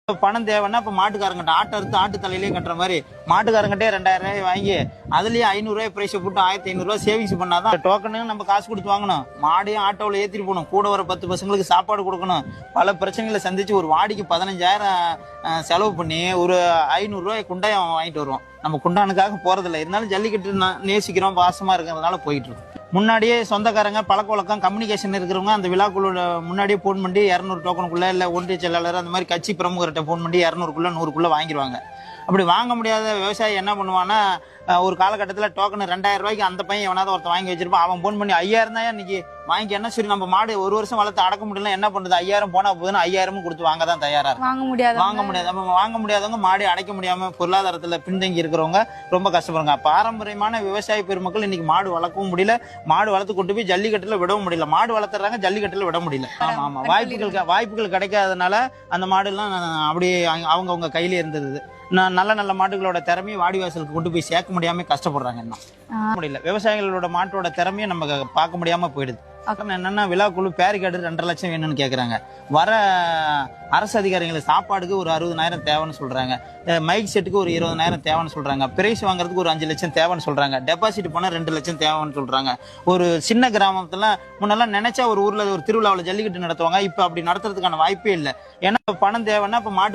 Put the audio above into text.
பணம் தேவைன்னா இப்ப மாட்டுக்காரங்கிட்ட ஆட்டை அறுத்து ஆட்டு தலையிலேயே கட்டுற மாதிரி மாட்டுக்காரங்கிட்டே 2000 ரூபாய் வாங்கி அதுலயே 500 ரூபாய் பிரைஸ் போட்டு 1500 ரூபாய் சேவிங்ஸ் பண்ணாதான் டோக்கனு நம்ம காசு கொடுத்து வாங்கணும். மாடையும் ஆட்டோவில் ஏற்றிட்டு போகணும். கூட வர 10 பசங்களுக்கு சாப்பாடு கொடுக்கணும். பல பிரச்சனைகளை சந்திச்சு ஒரு வாடிக்கு 15000 செலவு பண்ணி ஒரு 500 ரூபாய் குண்டாயம் வாங்கிட்டு வருவோம். நம்ம குண்டானுக்காக போறதில்லை. இருந்தாலும் ஜல்லிக்கட்டு நேசிக்கிறோம், பாசமா இருக்கிறதுனால போயிட்டு இருக்கோம். முன்னாடியே சொந்தக்காரங்க பழக்க வழக்கம் கம்யூனிகேஷன் இருக்கிறவங்க அந்த விழாக்குள்ள முன்னாடியே போன் பண்ணி 200 டோக்கனுக்குள்ள இல்ல ஒன்றிய செயலாளர் அந்த மாதிரி கட்சி பிரமுகர்கிட்ட போன் பண்ணி 200க்குள்ள 100க்குள்ள வாங்கிடுவாங்க. அப்படி வாங்க முடியாத விவசாயி என்ன பண்ணுவான்னா, ஒரு காலகட்டத்தில் டோக்கன் 2000 ரூபாய்க்கு அந்த பையன் எவனாவது ஒருத்தன் வாங்கி வச்சிருப்பான். அவன் போன் பண்ணி 5000 தான் இன்னைக்கு வாங்கி என்ன சரி நம்ம மாடு ஒரு வருஷம் வளர்த்து அடக்க முடியல என்ன பண்றது, 5000 போனா போதுன்னு 5000 கொடுத்து வாங்க தான் தயாரா இருக்கும். வாங்க முடியாது. நம்ம வாங்க முடியாதவங்க மாடு அடைக்க முடியாம பொருளாதாரத்துல பின்தங்கி இருக்கிறவங்க ரொம்ப கஷ்டப்படுறாங்க. பாரம்பரியமான விவசாய பெருமக்கள் இன்னைக்கு மாடு வளர்க்கவும் முடியல, மாடு வளர்த்து கொண்டு போய் ஜல்லிக்கட்டுல விடவும் முடியல. மாடு வளர்த்துறாங்க, ஜல்லிக்கட்டுல விட முடியல. ஆமா வாய்ப்புகள் கிடைக்காதனால அந்த மாடு எல்லாம் அப்படியே அவங்க கையில இருந்தது. நல்ல மாடுகளோட திறமையை வாடிவாசலுக்கு கொண்டு போய் சேர்க்க முடியாம கஷ்டப்படுறாங்க. என்ன முடியல, விவசாயிகளோட மாட்டோட திறமையை நம்ம பார்க்க முடியாம போயிடுது. என்னன்னா விழாக்குழு பேரிகார்டு 2.5 லட்சம் வேணும்னு கேக்குறாங்க. வர அரசு அதிகாரிகளுக்கு சாப்பாடுக்கு ஒரு 60,000 தேவைன்னு சொல்றாங்க. மைக் செட்டுக்கு ஒரு 20,000 தேவைன்னு சொல்றாங்க. பிரைஸ் வாங்குறதுக்கு ஒரு 5 லட்சம் தேவைன்னு சொல்றாங்க. டெபாசிட் போனா 2 லட்சம் தேவைன்னு சொல்றாங்க. ஒரு சின்ன கிராமத்துல முன்னெல்லாம் நினைச்சா ஒரு ஊர்ல ஒரு திருவிழாவில் ஜல்லிக்கட்டு நடத்துவாங்க. இப்ப அப்படி நடத்துறதுக்கான வாய்ப்பே இல்லை. ஏன்னா பணம் தேவைன்னா இப்ப மாட்டு